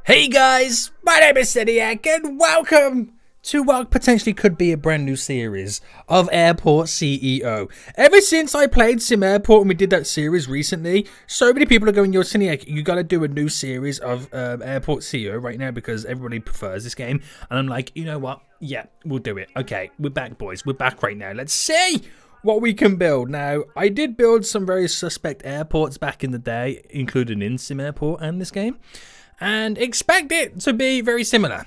Hey guys, my name is Seniac and welcome to what potentially could be a brand new series of Airport CEO. Ever since I played Sim Airport and we did that series recently, so many people are going, yo Seniac, you gotta do a new series of Airport CEO right now because everybody prefers this game. And I'm like, you know what? Yeah, we'll do it. Okay, we're back boys, we're back right now. Let's see what we can build. Now, I did build some very suspect airports back in the day, including in Sim Airport and this game. And expect it to be very similar.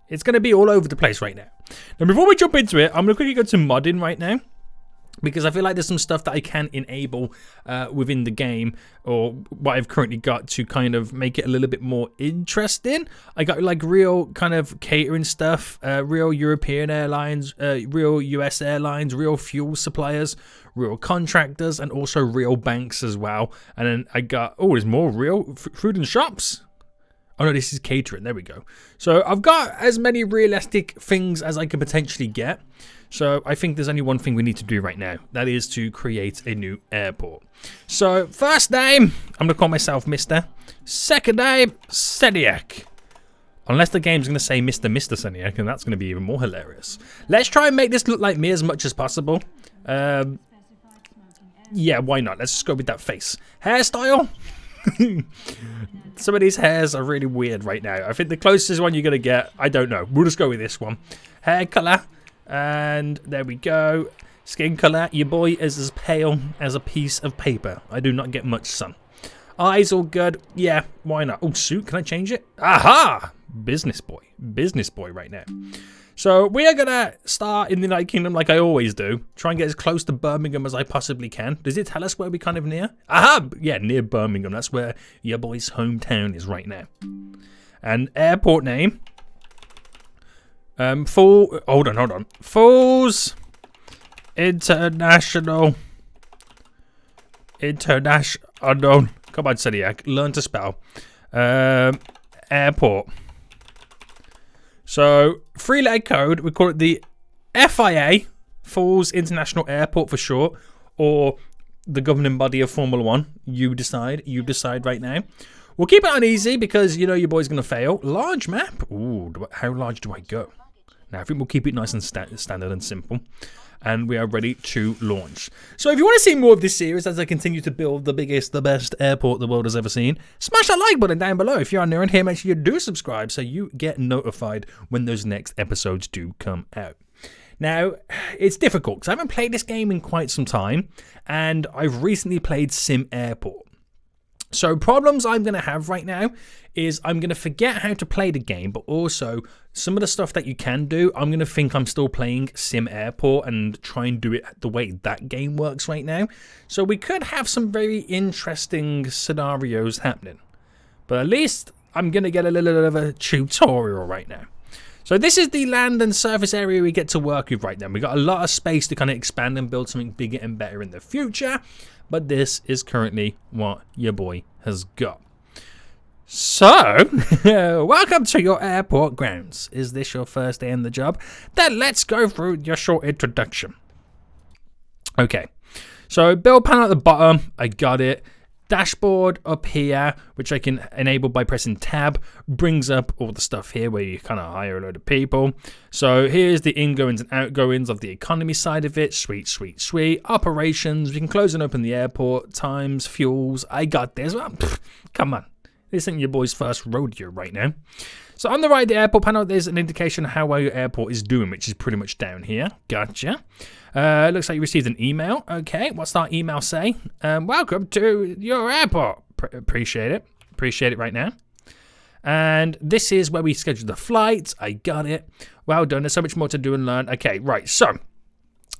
It's going to be all over the place right now. Now, before we jump into it, I'm going to quickly go to modding right now, because I feel like there's some stuff that I can enable within the game, or what I've currently got, to kind of make it a little bit more interesting. I got like real kind of catering stuff, real European airlines, real US airlines, real fuel suppliers, real contractors, and also real banks as well. And then I got, oh, there's more real food and shops. Oh no, this is catering. There we go. So I've got as many realistic things as I can potentially get. So I think there's only one thing we need to do right now. That is to create a new airport. So first name, I'm going to call myself Mr. Second name, Seniac. Unless the game's going to say Mr. Seniac, and that's going to be even more hilarious. Let's try and make this look like me as much as possible. Yeah, why not? Let's just go with that face. Hairstyle. Some of these hairs are really weird right now. I think the closest one you're going to get, I don't know. We'll just go with this one. Hair color. And there we go. Skin color. Your boy is as pale as a piece of paper. I do not get much sun. Eyes all good. Yeah, why not? Oh, suit. Can I change it? Aha! Business boy. Business boy right now. So we are going to start in the United Kingdom like I always do. Try and get as close to Birmingham as I possibly can. Does it tell us where we're kind of near? Aha! Yeah, near Birmingham. That's where your boy's hometown is right now. And airport name. Hold on. Falls International. Come on, Seniac. Learn to spell. Airport. So, 3-letter code, we call it the FIA, Falls International Airport for short, or the governing body of Formula 1. You decide right now. We'll keep it on easy because you know your boy's going to fail. Large map. Ooh, how large do I go? Now, I think we'll keep it nice and standard and simple. And we are ready to launch. So if you want to see more of this series as I continue to build the biggest, the best airport the world has ever seen, smash that like button down below. If you are new in here, make sure you do subscribe so you get notified when those next episodes do come out. Now, it's difficult because I haven't played this game in quite some time, and I've recently played Sim Airport. So problems I'm going to have right now is I'm going to forget how to play the game, but also some of the stuff that you can do, I'm going to think I'm still playing Sim Airport and try and do it the way that game works right now. So we could have some very interesting scenarios happening. But at least I'm going to get a little bit of a tutorial right now. So this is the land and surface area we get to work with right now. We've got a lot of space to kind of expand and build something bigger and better in the future. But this is currently what your boy has got. So, welcome to your airport grounds. Is this your first day in the job? Then let's go through your short introduction. Okay, so build panel at the bottom, I got it. Dashboard up here, which I can enable by pressing tab, brings up all the stuff here where you kind of hire a load of people. So here's the ingoings and outgoings of the economy side of it. Sweet. Operations, we can close and open the airport. Times, fuels, I got this. Well, come on, this ain't your boy's first rodeo right now. So on the right of the airport panel, there's an indication of how well your airport is doing, which is pretty much down here. Gotcha. Looks like you received an email. Okay, what's that email say? Welcome to your airport. Appreciate it. Appreciate it right now. And this is where we schedule the flights. I got it. Well done. There's so much more to do and learn. Okay, right. So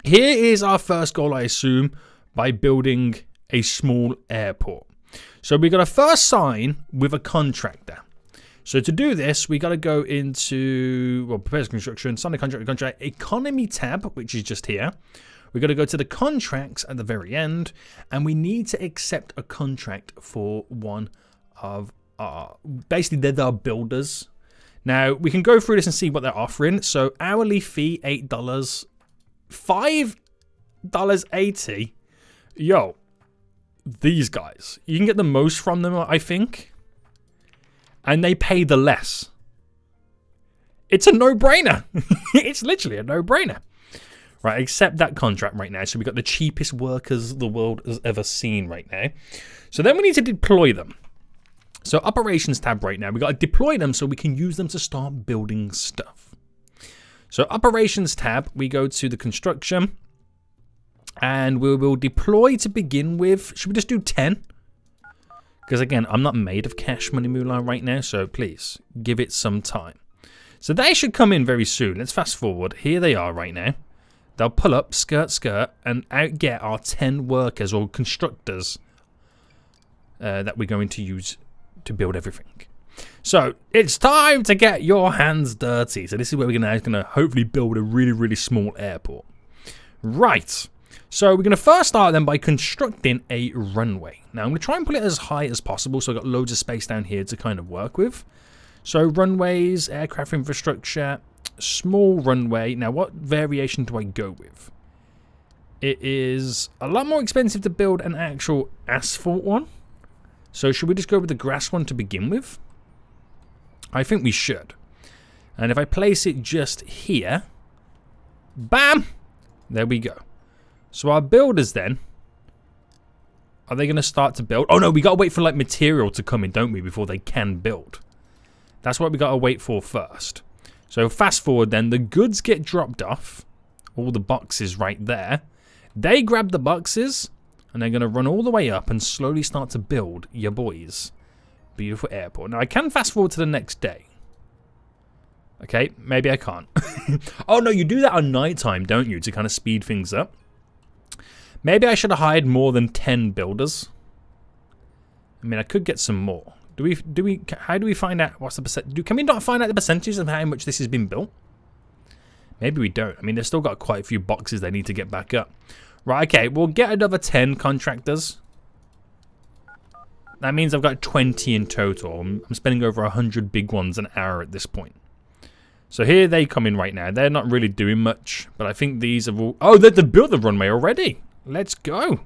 here is our first goal, I assume, by building a small airport. So we're going to first sign with a contractor. So to do this, we got to go into, well, prepares construction, sign a contract, economy tab, which is just here. We got to go to the contracts at the very end, and we need to accept a contract for one of our, basically they're our builders. Now, we can go through this and see what they're offering. So hourly fee, $8, $5.80. Yo, these guys, you can get the most from them, I think. and they pay the less. It's a no-brainer. It's literally a no-brainer. Right, accept that contract right now. So we've got the cheapest workers the world has ever seen right now. So then we need to deploy them. So operations tab right now. We've got to deploy them so we can use them to start building stuff. So operations tab, we go to the construction. And we will deploy to begin with. Should we just do 10? Because again, I'm not made of cash money moolah right now. So please, give it some time. So they should come in very soon. Let's fast forward. Here they are right now. They'll pull up, skirt, and out get our 10 workers or constructors that we're going to use to build everything. So it's time to get your hands dirty. So this is where we're gonna hopefully build a really, really small airport. Right. So we're going to first start then by constructing a runway. Now I'm going to try and put it as high as possible so I've got loads of space down here to kind of work with. So runways, aircraft infrastructure, small runway. Now what variation do I go with? It is a lot more expensive to build an actual asphalt one. So should we just go with the grass one to begin with? I think we should. And if I place it just here, bam, there we go. So our builders then, are they going to start to build? Oh no, we got to wait for like material to come in, don't we, before they can build. That's what we got to wait for first. So fast forward then, the goods get dropped off. All the boxes right there. They grab the boxes and they're going to run all the way up and slowly start to build your boys' beautiful airport. Now I can fast forward to the next day. Okay, maybe I can't. Oh no, you do that on nighttime, don't you, to kind of speed things up. Maybe I should have hired more than 10 builders. I mean, I could get some more. How do we find out what's the percent? Can we not find out the percentages of how much this has been built? Maybe we don't. I mean, they've still got quite a few boxes they need to get back up. Right, okay, we'll get another 10 contractors. That means I've got 20 in total. I'm spending over 100 big ones an hour at this point. So here they come in right now. They're not really doing much, but I think these have all... Oh, they've built the runway already. Let's go.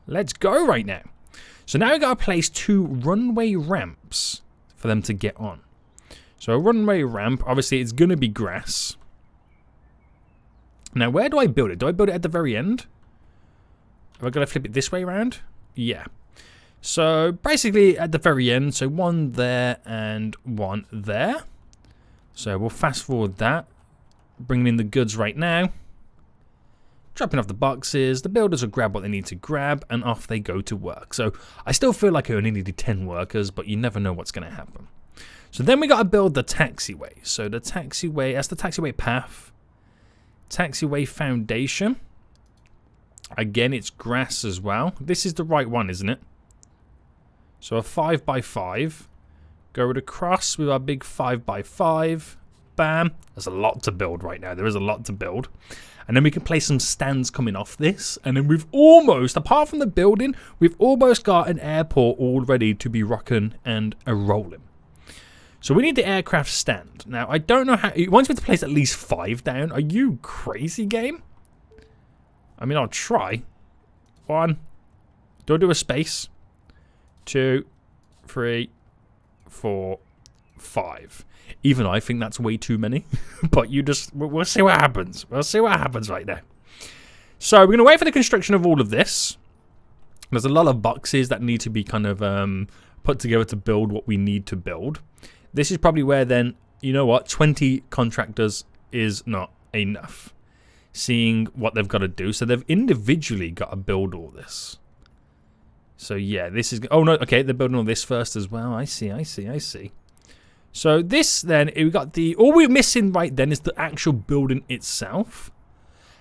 Let's go right now. So now we've got to place 2 runway ramps for them to get on. So a runway ramp, obviously it's going to be grass. Now where do I build it? Do I build it at the very end? Have I got to flip it this way around? Yeah. So basically at the very end, so 1 there and 1 there. So we'll fast forward that. Bringing in the goods right now. Dropping off the boxes, the builders will grab what they need to grab, and off they go to work. So I still feel like I only needed 10 workers, but you never know what's going to happen. So then we got to build the taxiway. So the taxiway, that's the taxiway path. Taxiway Foundation. Again, it's grass as well. This is the right one, isn't it? So a 5x5. Go across with our big 5x5. Bam. There's a lot to build right now. There is a lot to build. And then we can place some stands coming off this. And then we've almost, apart from the building, we've almost got an airport all ready to be rocking and a-rolling. So we need the aircraft stand. Now, I don't know how... It wants me to place at least 5 down. Are you crazy, game? I mean, I'll try. 1. Don't do a space. 2, 3, 4, 5. Even I think that's way too many. But we'll see what happens. We'll see what happens right now. So we're going to wait for the construction of all of this. There's a lot of boxes that need to be kind of put together to build what we need to build. This is probably where then, you know what, 20 contractors is not enough. Seeing what they've got to do. So they've individually got to build all this. So yeah, this is... Oh no, okay, they're building all this first as well. I see. So this then, we got the... All we're missing right then is the actual building itself.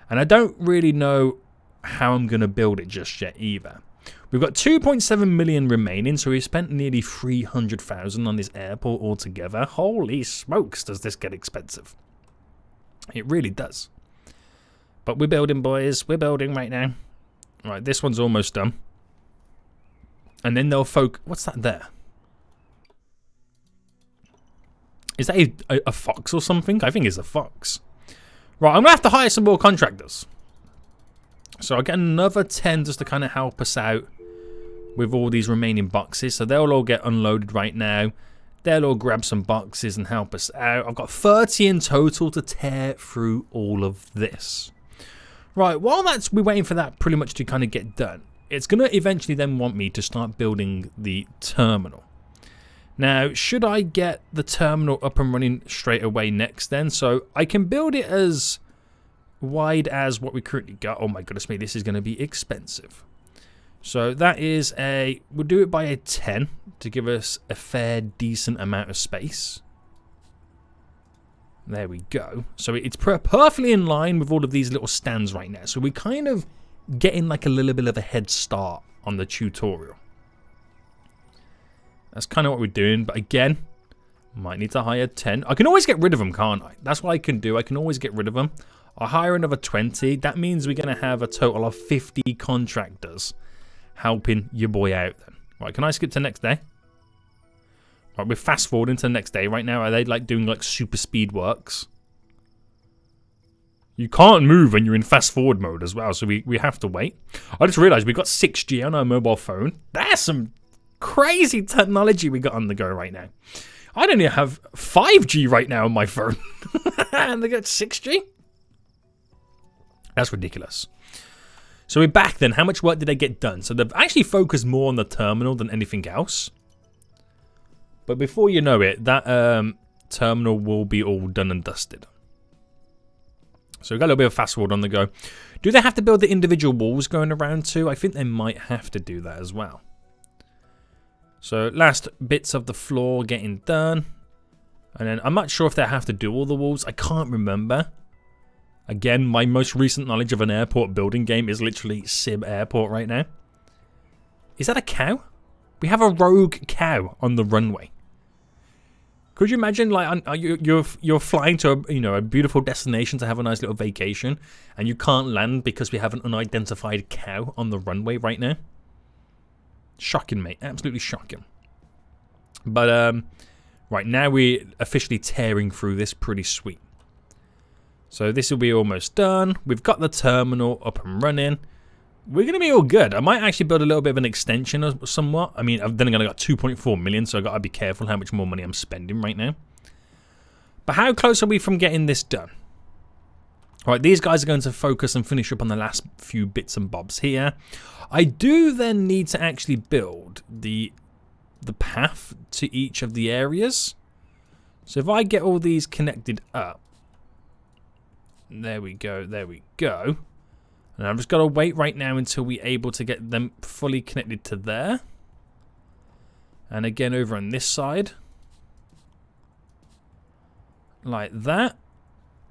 And I don't really know how I'm going to build it just yet either. We've got 2.7 million remaining, so we've spent nearly 300,000 on this airport altogether. Holy smokes, does this get expensive. It really does. But we're building, boys. We're building right now. Right, this one's almost done. And then they'll focus... What's that there? Is that a fox or something? I think it's a fox. Right, I'm going to have to hire some more contractors. So I'll get another 10 just to kind of help us out with all these remaining boxes. So they'll all get unloaded right now. They'll all grab some boxes and help us out. I've got 30 in total to tear through all of this. Right, while we're waiting for that pretty much to kind of get done, it's going to eventually then want me to start building the terminal. Now, should I get the terminal up and running straight away next then? So I can build it as wide as what we currently got. Oh my goodness me, this is going to be expensive. So that is we'll do it by a 10 to give us a fair, decent amount of space. There we go. So it's perfectly in line with all of these little stands right now. So we're kind of getting like a little bit of a head start on the tutorial. That's kind of what we're doing. But again, might need to hire 10. I can always get rid of them, can't I? That's what I can do. I can always get rid of them. I'll hire another 20. That means we're going to have a total of 50 contractors helping your boy out then. Right, can I skip to next day? Right, we're fast forwarding to the next day right now. Are they like doing like super speed works? You can't move when you're in fast forward mode as well, so we have to wait. I just realized we've got 6G on our mobile phone. That's some crazy technology we got on the go right now. I don't even have 5G right now on my phone. And they got 6G? That's ridiculous. So we're back then. How much work did they get done? So they've actually focused more on the terminal than anything else. But before you know it, that terminal will be all done and dusted. So we've got a little bit of fast forward on the go. Do they have to build the individual walls going around too? I think they might have to do that as well. So last bits of the floor getting done. And then I'm not sure if they have to do all the walls. I can't remember. Again, my most recent knowledge of an airport building game is literally Sim Airport right now. Is that a cow? We have a rogue cow on the runway. Could you imagine, like, you're flying to a beautiful destination to have a nice little vacation, and you can't land because we have an unidentified cow on the runway right now? Shocking, mate. Absolutely shocking. But right now we're officially tearing through this. Pretty sweet. So this will be almost done. We've got the terminal up and running. We're going to be all good. I might actually build a little bit of an extension or somewhat. I mean, then again, I got 2.4 million, so I've got to be careful how much more money I'm spending right now. But how close are we from getting this done? All right, these guys are going to focus and finish up on the last few bits and bobs here. I do then need to actually build the path to each of the areas. So if I get all these connected up, there we go, there we go. And I've just got to wait right now until we're able to get them fully connected to there. And again over on this side. Like that.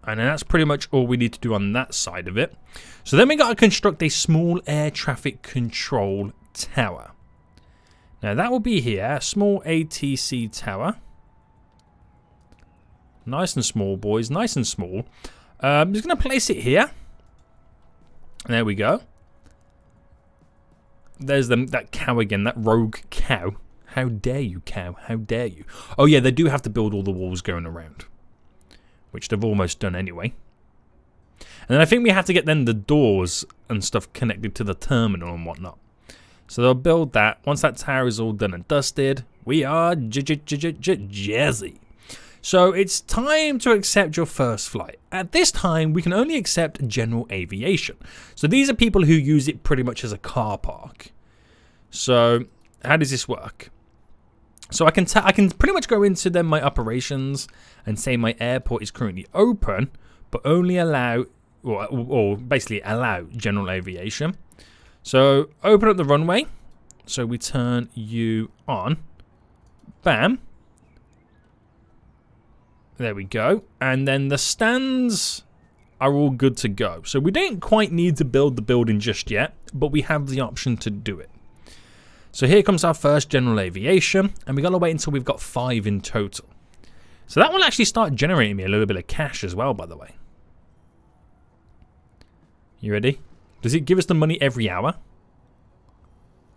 And then that's pretty much all we need to do on that side of it. So then we got to construct a small air traffic control tower. Now that will be here, a small ATC tower. Nice and small, boys, nice and small. I'm just going to place it here. There we go. There's that cow again, that rogue cow. How dare you, cow? How dare you? Oh yeah, they do have to build all the walls going around, which they've almost done anyway. And then I think we have to get then the doors and stuff connected to the terminal and whatnot. So they'll build that. Once that tower is all done and dusted, we are jazzy. So it's time to accept your first flight. At this time, we can only accept general aviation. So these are people who use it pretty much as a car park. So how does this work? So I can pretty much go into then my operations and say my airport is currently open, but only allow, or basically allow general aviation. So open up the runway. So we turn you on. Bam. There we go. And then the stands are all good to go. So we don't quite need to build the building just yet, but we have the option to do it. So here comes our first general aviation, and we got to wait until we've got 5 in total. So that will actually start generating me a little bit of cash as well, by the way. You ready? Does it give us the money every hour?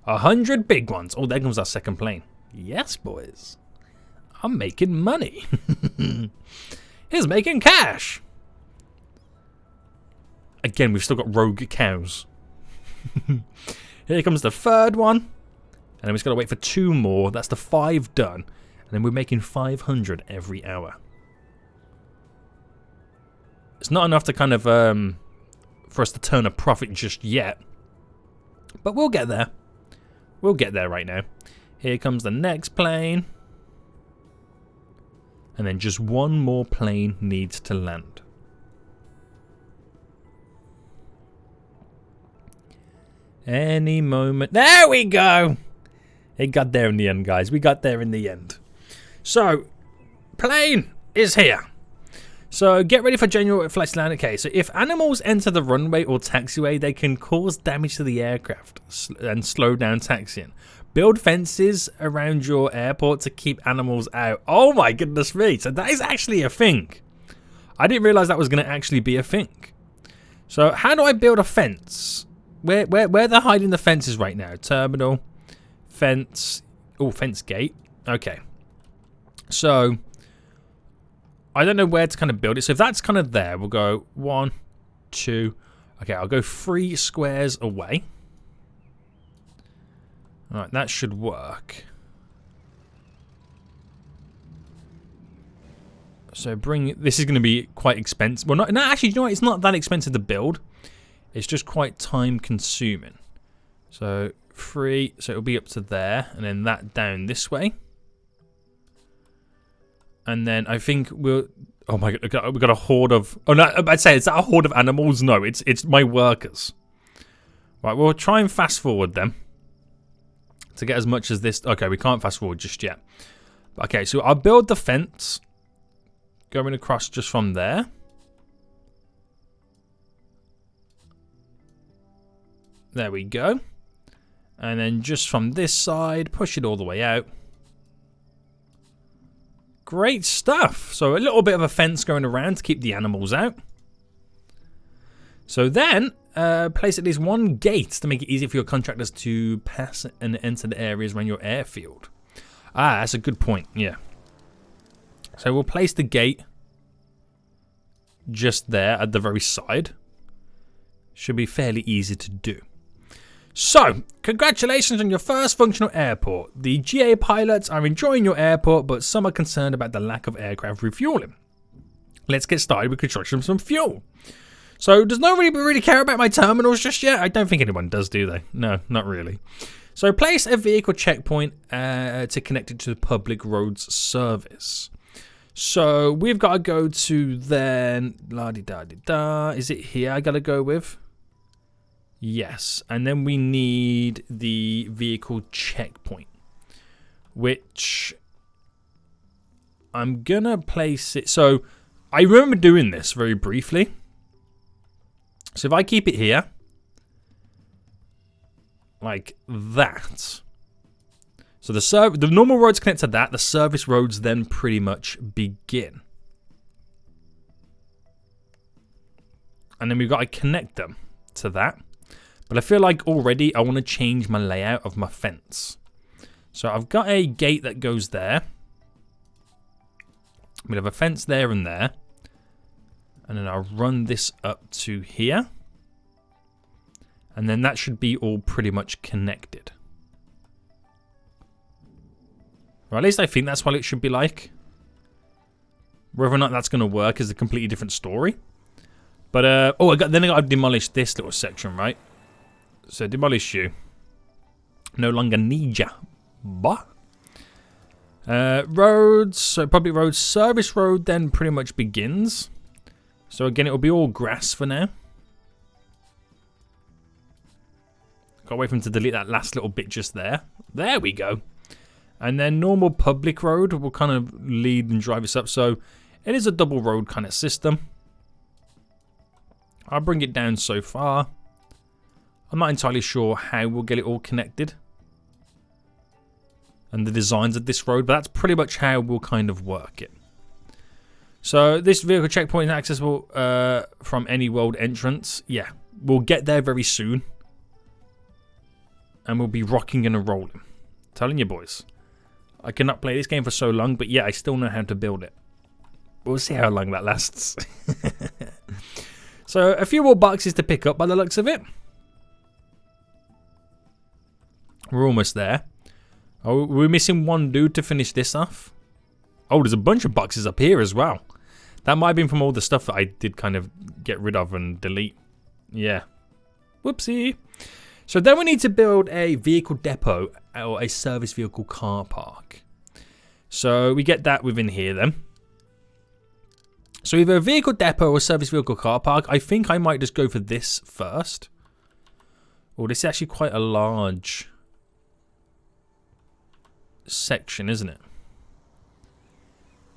100 big ones. Oh, there comes our second plane. Yes, boys. I'm making money. He's making cash. Again, we've still got rogue cows. Here comes the third one. And then we've just got to wait for 2 more. That's the 5 done. And then we're making 500 every hour. It's not enough to kind of, for us to turn a profit just yet. But we'll get there. We'll get there right now. Here comes the next plane. And then just one more plane needs to land. Any moment. There we go! It got there in the end, guys. We got there in the end. So, plane is here. So, get ready for general flight land. Okay, so if animals enter the runway or taxiway, they can cause damage to the aircraft and slow down taxiing. Build fences around your airport to keep animals out. Oh my goodness me. So, that is actually a thing. I didn't realize that was going to actually be a thing. So, how do I build a fence? Where they're hiding the fences right now? Terminal, fence. Oh, fence gate. Okay. So, I don't know where to kind of build it. So if that's kind of there, we'll go 1, 2. Okay, I'll go 3 squares away. Alright, that should work. So this is going to be quite expensive. Well, no, actually, you know what? It's not that expensive to build. It's just quite time consuming. So 3, so it'll be up to there. And then that down this way. And then I think we'll... Oh my god, we've got a horde of... Oh no, I'd say, is that a horde of animals? No, it's my workers. Right, we'll try and fast forward them. To get as much as this... Okay, we can't fast forward just yet. Okay, so I'll build the fence. Going across just from there. There we go. And then just from this side, push it all the way out. Great stuff. So a little bit of a fence going around to keep the animals out. So then, place at least one gate to make it easier for your contractors to pass and enter the areas around your airfield. Ah, that's a good point, yeah. So we'll place the gate just there at the very side. Should be fairly easy to do. So, congratulations on your first functional airport. The GA pilots are enjoying your airport, but some are concerned about the lack of aircraft refueling. Let's get started with construction of some fuel. So, does nobody really care about my terminals just yet? I don't think anyone does, do they? No, not really. So, place a vehicle checkpoint to connect it to the public roads service. So, we've got to go to then... La-di-da-di-da. Is it here I got to go with? Yes, and then we need the vehicle checkpoint, which I'm gonna place it. So I remember doing this very briefly. So if I keep it here, like that. So the normal roads connect to that. The service roads then pretty much begin, and then we've got to connect them to that. But I feel like already I want to change my layout of my fence. So I've got a gate that goes there. We have a fence there and there. And then I'll run this up to here. And then that should be all pretty much connected. Or at least I think that's what it should be like. Whether or not that's going to work is a completely different story. But, then I got to demolish this little section, right? So demolish you. No longer need ya. Bah. Roads. So public roads. Service road then pretty much begins. So again, it will be all grass for now. Got to wait for him to delete that last little bit just there. There we go. And then normal public road will kind of lead and drive us up. So it is a double road kind of system. I'll bring it down so far. I'm not entirely sure how we'll get it all connected. And the designs of this road, but that's pretty much how we'll kind of work it. So this vehicle checkpoint is accessible from any world entrance. Yeah, we'll get there very soon. And we'll be rocking and rolling. Telling you boys. I cannot play this game for so long, but yeah, I still know how to build it. We'll see how long that lasts. So a few more boxes to pick up by the looks of it. We're almost there. Oh, we're missing one dude to finish this off. Oh, there's a bunch of boxes up here as well. That might have been from all the stuff that I did kind of get rid of and delete. Yeah. Whoopsie. So then we need to build a vehicle depot or a service vehicle car park. So we get that within here then. So either a vehicle depot or service vehicle car park. I think I might just go for this first. Oh, this is actually quite a large section, isn't it?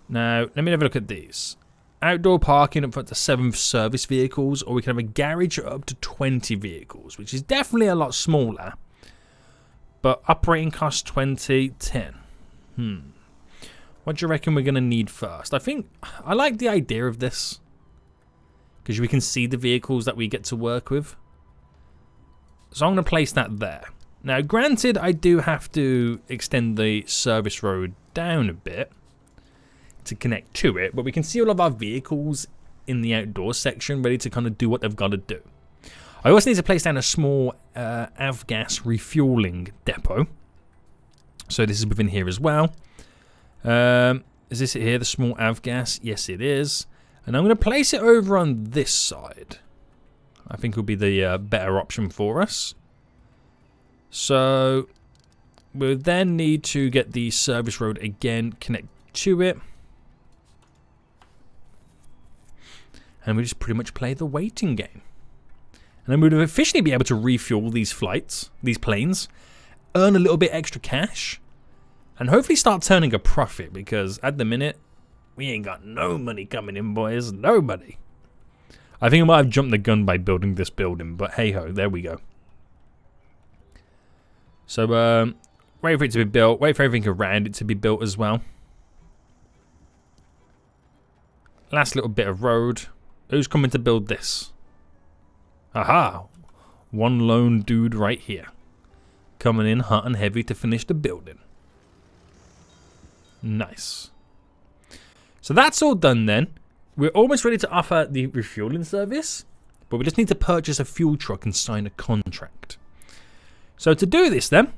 Now, let me have a look at these. Outdoor parking up to 7 service vehicles, or we can have a garage up to 20 vehicles, which is definitely a lot smaller. But operating cost 20, 10. What do you reckon we're going to need first? I think I like the idea of this, because we can see the vehicles that we get to work with. So I'm going to place that there. Now, granted, I do have to extend the service road down a bit to connect to it, but we can see all of our vehicles in the outdoor section ready to kind of do what they've got to do. I also need to place down a small avgas refueling depot. So this is within here as well. Is this it here, the small avgas? Yes, it is. And I'm going to place it over on this side. I think will be the better option for us. So we'll then need to get the service road again, connect to it. And we just pretty much play the waiting game. And then we'd officially be able to refuel these flights, these planes, earn a little bit extra cash, and hopefully start turning a profit, because at the minute, we ain't got no money coming in, boys. Nobody. I think I might have jumped the gun by building this building, but hey-ho, there we go. So, wait for it to be built. Wait for everything around it to be built as well. Last little bit of road. Who's coming to build this? Aha! One lone dude right here. Coming in hot and heavy to finish the building. Nice. So that's all done then. We're almost ready to offer the refueling service, but we just need to purchase a fuel truck and sign a contract. So to do this then,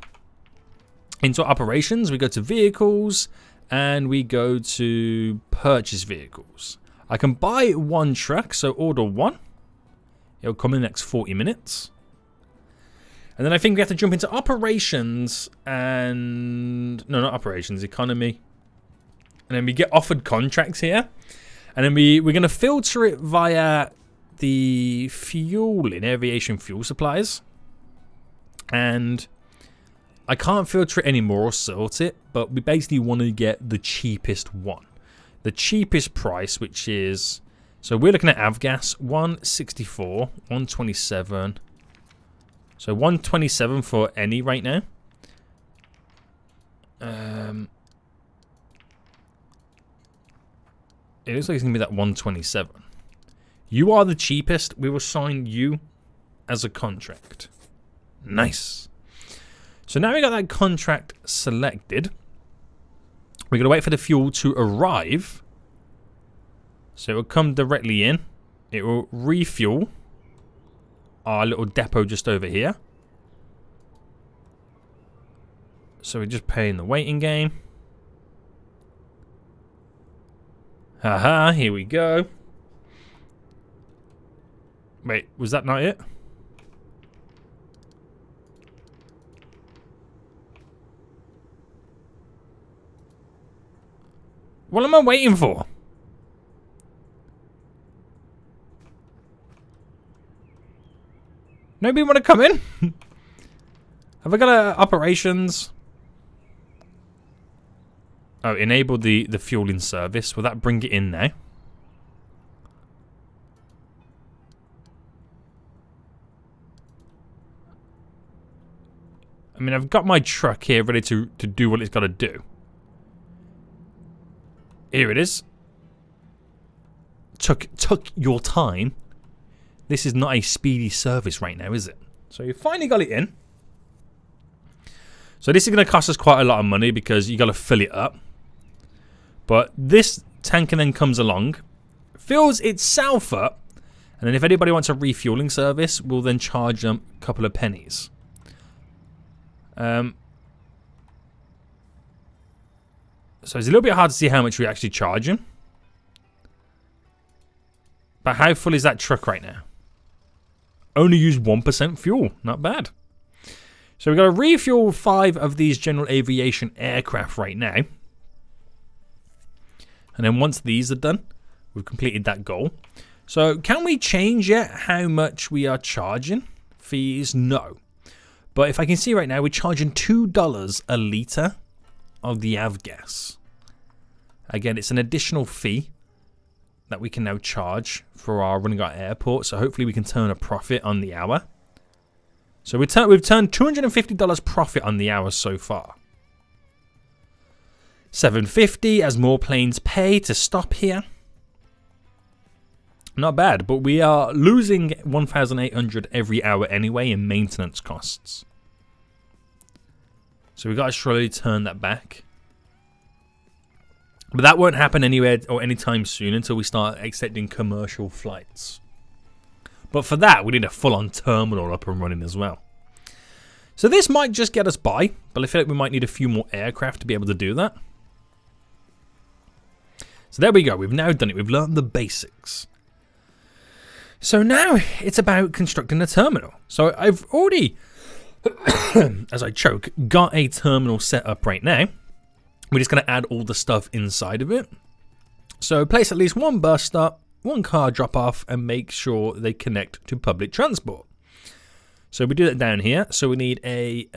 into operations, we go to vehicles and we go to purchase vehicles. I can buy one truck, so order one. It'll come in the next 40 minutes. And then I think we have to jump into operations and... No, not operations, economy. And then we get offered contracts here. And then we're going to filter it via the fueling, aviation fuel supplies. And I can't filter it anymore or sort it, but we basically want to get the cheapest one. The cheapest price, which is... So we're looking at avgas, 164, 127. So 127 for any right now. It looks like it's going to be that 127. You are the cheapest. We will sign you as a contract. Nice. So now we got that contract selected. We're going to wait for the fuel to arrive. So it will come directly in. It will refuel our little depot just over here. So we're just playing the waiting game. Haha, here we go. Wait, was that not it? What am I waiting for? Nobody want to come in? Have I got operations? Oh, enable the fueling service. Will that bring it in now? I mean, I've got my truck here ready to do what it's got to do. Here it is. Took your time. This is not a speedy service right now, is it? So you finally got it in. So this is going to cost us quite a lot of money because you got to fill it up. But this tanker then comes along, fills itself up, and then if anybody wants a refueling service, we'll then charge them a couple of pennies. So it's a little bit hard to see how much we're actually charging. But how full is that truck right now? Only use 1% fuel. Not bad. So we've got to refuel 5 of these general aviation aircraft right now. And then once these are done, we've completed that goal. So can we change yet how much we are charging? Fees? No. But if I can see right now, we're charging $2 a litre of the avgas. Again, it's an additional fee that we can now charge for our running our airport. So hopefully we can turn a profit on the hour. So we've turned $250 profit on the hour so far. $750 as more planes pay to stop here. Not bad, but we are losing $1,800 every hour anyway in maintenance costs. So we've got to slowly turn that back. But that won't happen anywhere or anytime soon until we start accepting commercial flights. But for that, we need a full-on terminal up and running as well. So this might just get us by, but I feel like we might need a few more aircraft to be able to do that. So there we go. We've now done it. We've learned the basics. So now it's about constructing a terminal. So I've already, as I choke, got a terminal set up right now. We're just going to add all the stuff inside of it. So place at least one bus stop, one car drop off, and make sure they connect to public transport. So we do that down here. So we need a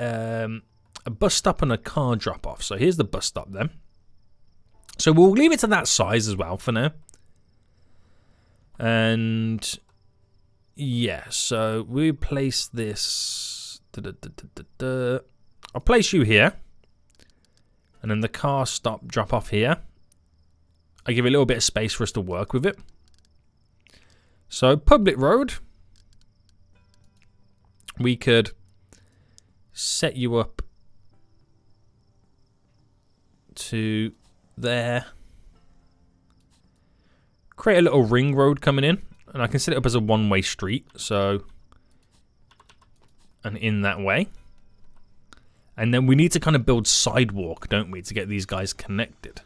bus stop and a car drop off. So here's the bus stop then. So we'll leave it to that size as well for now. And yeah, so we place this. I'll place you here. And then the car stop drop off here. I give it a little bit of space for us to work with it. So public road. We could set you up to there. Create a little ring road coming in. And I can set it up as a one-way street. So, and in that way. And then we need to kind of build sidewalk, don't we, to get these guys connected.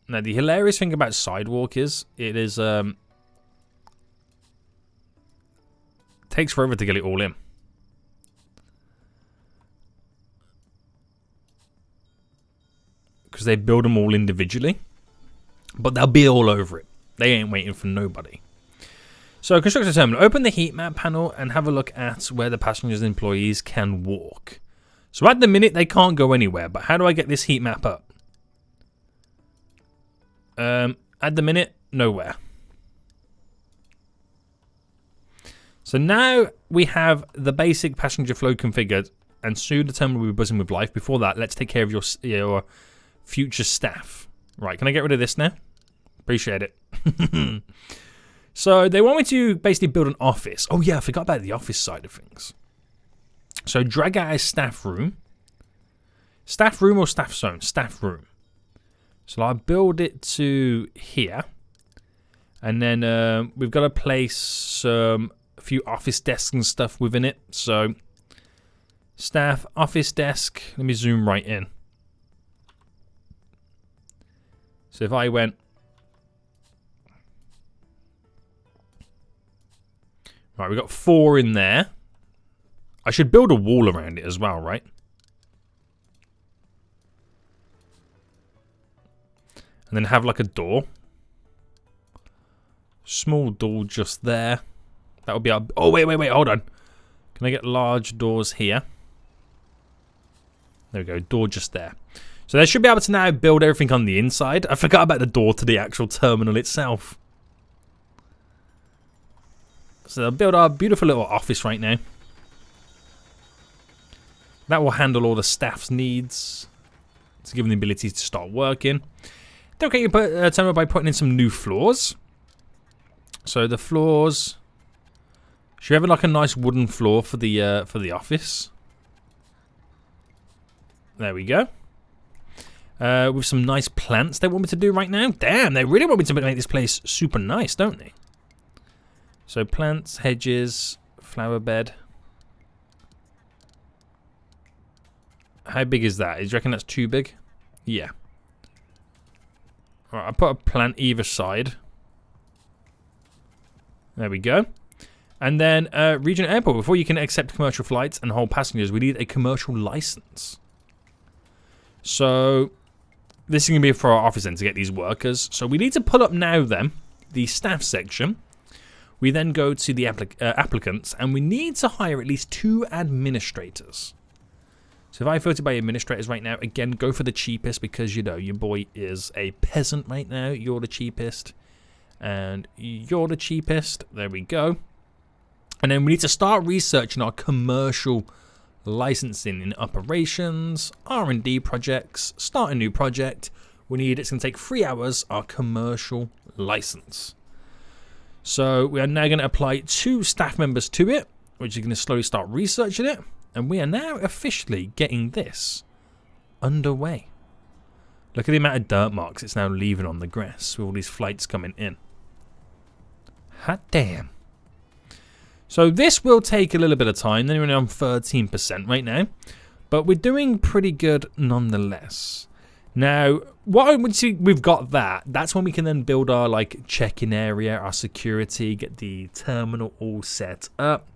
Now, the hilarious thing about sidewalk is, it is, takes forever to get it all in. Because they build them all individually. But they'll be all over it. They ain't waiting for nobody. So, construct a terminal. Open the heat map panel and have a look at where the passengers and employees can walk. So, at the minute, they can't go anywhere. But how do I get this heat map up? At the minute, nowhere. So, now we have the basic passenger flow configured. And soon the terminal will be buzzing with life. Before that, let's take care of your future staff. Right, can I get rid of this now? Appreciate it. So they want me to basically build an office. Oh yeah, I forgot about the office side of things. So drag out a staff room. Staff room or staff zone? Staff room. So I'll build it to here. And then we've got to place a few office desks and stuff within it. So staff, office desk. Let me zoom right in. So if I went... Right, we've got 4 in there. I should build a wall around it as well, right? And then have like a door. Small door just there. That would be our... Oh, wait, hold on. Can I get large doors here? There we go, door just there. So they should be able to now build everything on the inside. I forgot about the door to the actual terminal itself. So they'll build our beautiful little office right now. That will handle all the staff's needs to give them the ability to start working. Don't get your terminal by putting in some new floors. So the floors should have like a nice wooden floor for the office. There we go. With some nice plants they want me to do right now. Damn, they really want me to make this place super nice, don't they? So plants, hedges, flower bed. How big is that? Do you reckon that's too big? Yeah. Alright, I'll put a plant either side. There we go. And then regional airport. Before you can accept commercial flights and hold passengers, we need a commercial license. So this is going to be for our office then to get these workers. So we need to pull up now then the staff section. We then go to the applicants, and we need to hire at least 2 administrators. So if I filter by administrators right now, again, go for the cheapest because, you know, your boy is a peasant right now. You're the cheapest. And you're the cheapest. There we go. And then we need to start researching our commercial licensing in operations, R&D projects, start a new project. It's going to take 3 hours, our commercial license. So we are now going to apply 2 staff members to it, which is going to slowly start researching it. And we are now officially getting this underway. Look at the amount of dirt marks it's now leaving on the grass with all these flights coming in. Hot damn. So this will take a little bit of time. Then we're on 13% right now. But we're doing pretty good nonetheless. Now, once we've got that, that's when we can then build our like check-in area, our security, get the terminal all set up.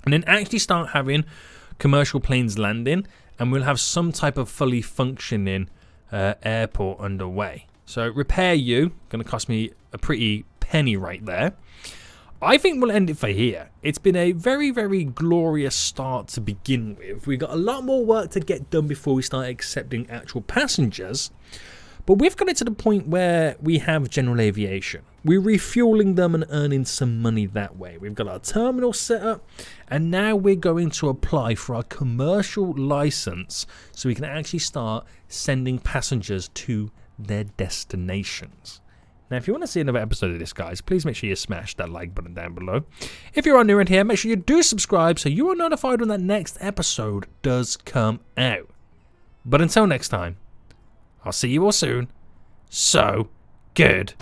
And then actually start having commercial planes landing. And we'll have some type of fully functioning airport underway. So repair you, going to cost me a pretty penny right there. I think we'll end it for here. It's been a very, very glorious start to begin with. We've got a lot more work to get done before we start accepting actual passengers. But we've got it to the point where we have general aviation. We're refueling them and earning some money that way. We've got our terminal set up. And now we're going to apply for our commercial license so we can actually start sending passengers to their destinations. Now, if you want to see another episode of this, guys, please make sure you smash that like button down below. If you are new in here, make sure you do subscribe so you are notified when that next episode does come out. But until next time, I'll see you all soon. So good.